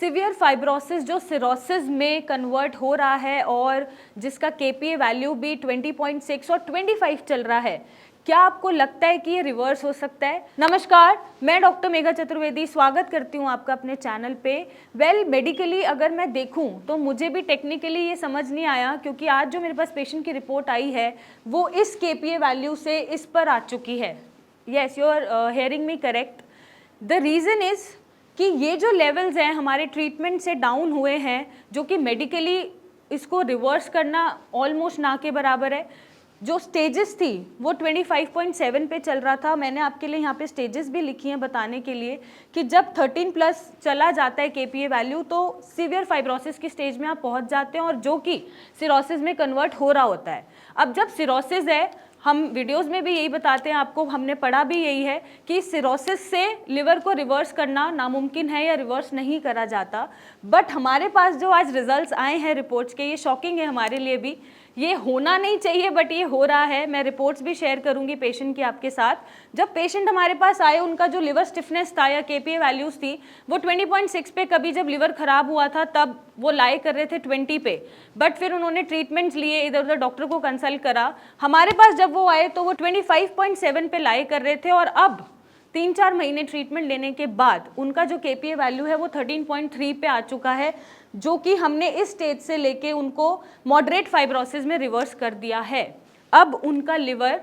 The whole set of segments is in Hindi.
सिवियर फाइब्रोसिस जो सिरोसिस में कन्वर्ट हो रहा है और जिसका केपीए वैल्यू भी 20.6 और 25 चल रहा है, क्या आपको लगता है कि ये रिवर्स हो सकता है? नमस्कार, मैं डॉक्टर मेघा चतुर्वेदी स्वागत करती हूँ आपका अपने चैनल पे। मेडिकली अगर मैं देखूँ तो मुझे भी टेक्निकली ये समझ नहीं आया, क्योंकि आज जो मेरे पास पेशेंट की रिपोर्ट आई है वो इस केपीए वैल्यू से इस पर आ चुकी है। Yes, you are hearing me correct. The reason is कि ये जो लेवल्स हैं हमारे ट्रीटमेंट से डाउन हुए हैं, जो कि मेडिकली इसको रिवर्स करना ऑलमोस्ट ना के बराबर है। जो स्टेजेस थी वो 25.7 पे चल रहा था। मैंने आपके लिए यहाँ पे स्टेजेस भी लिखी हैं बताने के लिए कि जब 13+ चला जाता है केपीए वैल्यू तो सीवियर फाइब्रोसिस की स्टेज में आप पहुँच जाते हैं, और जो कि सिरोसिस में कन्वर्ट हो रहा होता है। अब जब सिरोसिस है, हम वीडियोस में भी यही बताते हैं आपको, हमने पढ़ा भी यही है कि सिरोसिस से लिवर को रिवर्स करना नामुमकिन है या रिवर्स नहीं करा जाता। बट हमारे पास जो आज रिजल्ट्स आए हैं रिपोर्ट्स के, ये शॉकिंग है हमारे लिए भी। ये होना नहीं चाहिए बट ये हो रहा है। मैं रिपोर्ट्स भी शेयर करूंगी पेशेंट की आपके साथ। जब पेशेंट हमारे पास आए, उनका जो लिवर स्टिफनेस था या केपीए वैल्यूज थी वो 20.6 पे, कभी जब लिवर खराब हुआ था तब वो लाई कर रहे थे 20 पे। बट फिर उन्होंने ट्रीटमेंट्स लिए, इधर उधर डॉक्टर को कंसल्ट करा। हमारे पास जब वो आए तो वो 25.7 पे लाई कर रहे थे, और अब 3-4 महीने ट्रीटमेंट लेने के बाद उनका जो केपीए वैल्यू है वो 13.3 पे आ चुका है, जो कि हमने इस स्टेज से लेके उनको मॉडरेट फाइब्रोसिस में रिवर्स कर दिया है। अब उनका लिवर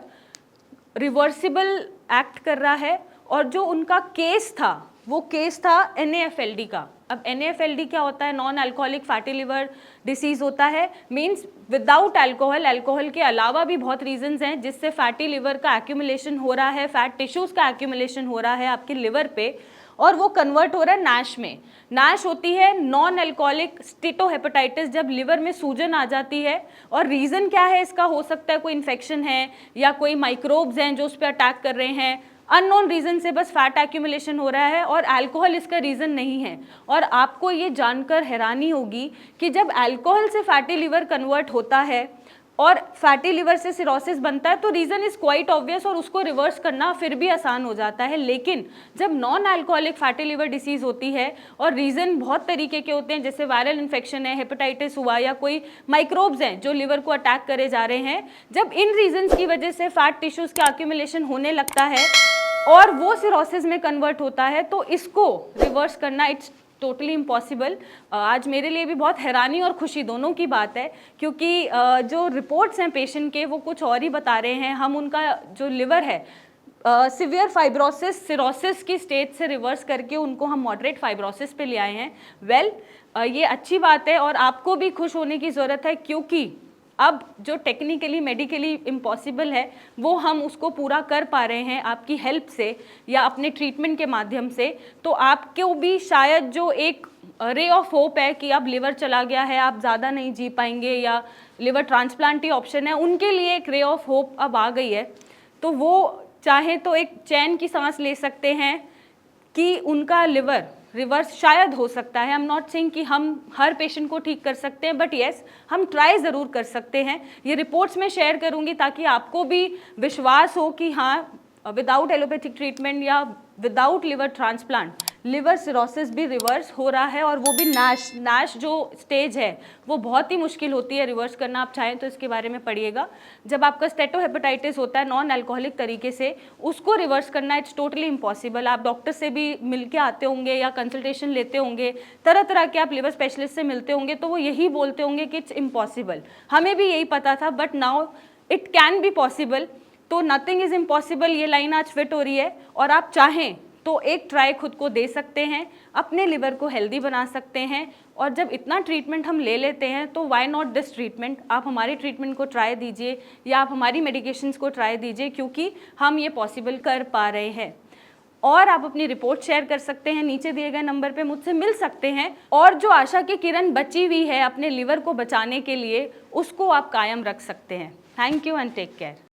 रिवर्सिबल एक्ट कर रहा है, और जो उनका केस था वो केस था NAFLD का। अब NAFLD क्या होता है? Non alcoholic fatty liver disease होता है। मीन्स विदाउट अल्कोहल, अल्कोहल के अलावा भी बहुत रीजंस हैं जिससे फैटी लिवर का एक्यूमुलेशन हो रहा है, फैट टिश्यूज का एक्यूमुलेशन हो रहा है आपके लिवर पे, और वो कन्वर्ट हो रहा है नैश में। नैश होती है नॉन अल्कोहलिक स्टीटोहेपेटाइटिस, जब लिवर में सूजन आ जाती है। और रीज़न क्या है इसका? हो सकता है कोई इन्फेक्शन है या कोई माइक्रोब्स हैं जो उस पर अटैक कर रहे हैं। अननोन रीज़न से बस फैट एक्यूमुलेशन हो रहा है, और अल्कोहल इसका रीज़न नहीं है। और आपको ये जानकर हैरानी होगी कि जब अल्कोहल से फैटी लिवर कन्वर्ट होता है और फैटी लिवर से सिरोसिस बनता है तो रीज़न इज़ क्वाइट ऑब्वियस, और उसको रिवर्स करना फिर भी आसान हो जाता है। लेकिन जब non alcoholic fatty liver disease होती है और रीज़न बहुत तरीके के होते हैं, जैसे वायरल इन्फेक्शन है, हेपेटाइटिस हुआ, या कोई माइक्रोब्स हैं जो लिवर को अटैक करे जा रहे हैं, जब इन रीजन्स की वजह से फैट टिश्यूज़ का एक्यूमुलेशन होने लगता है और वो सिरोसिस में कन्वर्ट होता है, तो इसको रिवर्स करना इट्स टोटली इम्पॉसिबल। आज मेरे लिए भी बहुत हैरानी और खुशी दोनों की बात है, क्योंकि जो रिपोर्ट्स हैं पेशेंट के वो कुछ और ही बता रहे हैं। हम उनका जो लिवर है सिवियर फाइब्रोसिस सिरोसिस की स्टेज से रिवर्स करके उनको हम मॉडरेट फाइब्रोसिस पे ले आए हैं। ये अच्छी बात है, और आपको भी खुश होने की ज़रूरत है, क्योंकि अब जो टेक्निकली मेडिकली इम्पॉसिबल है वो हम उसको पूरा कर पा रहे हैं आपकी हेल्प से या अपने ट्रीटमेंट के माध्यम से। तो आपको भी शायद जो एक रे ऑफ होप है कि अब लिवर चला गया है, आप ज़्यादा नहीं जी पाएंगे, या लिवर ट्रांसप्लांट ही ऑप्शन है, उनके लिए एक रे ऑफ होप अब आ गई है। तो वो चाहे तो एक चैन की सांस ले सकते हैं कि उनका लिवर रिवर्स शायद हो सकता है। आई एम नॉट सेइंग कि हम हर पेशेंट को ठीक कर सकते हैं, बट येस हम ट्राई ज़रूर कर सकते हैं। ये रिपोर्ट्स में शेयर करूंगी ताकि आपको भी विश्वास हो कि हाँ, विदाउट एलोपैथिक ट्रीटमेंट या without liver transplant liver cirrhosis भी रिवर्स हो रहा है, और वो भी नैश जो स्टेज है वो बहुत ही मुश्किल होती है रिवर्स करना। आप चाहें तो इसके बारे में पढ़िएगा। जब आपका स्टेटोहेपेटाइटिस होता है नॉन अल्कोहलिक तरीके से, उसको रिवर्स करना इट्स टोटली इम्पॉसिबल। आप डॉक्टर से भी मिल के आते होंगे या कंसल्टेशन लेते होंगे, तरह तरह के आप लिवर स्पेशलिस्ट से मिलते होंगे, तो वो यही बोलते होंगे कि इट्स इम्पॉसिबल। हमें भी यही पता था, but now it can be possible. तो नथिंग इज़ इम्पॉसिबल, ये लाइन आज फिट हो रही है, और आप चाहें तो एक ट्राई खुद को दे सकते हैं, अपने लिवर को हेल्दी बना सकते हैं। और जब इतना ट्रीटमेंट हम ले लेते हैं तो व्हाई नॉट दिस ट्रीटमेंट? आप हमारी ट्रीटमेंट को ट्राई दीजिए या आप हमारी मेडिकेशंस को ट्राई दीजिए, क्योंकि हम ये पॉसिबल कर पा रहे हैं। और आप अपनी रिपोर्ट शेयर कर सकते हैं, नीचे दिए गए नंबर पे मुझसे मिल सकते हैं, और जो आशा की किरण बची हुई है अपने लिवर को बचाने के लिए, उसको आप कायम रख सकते हैं। Thank you and take care.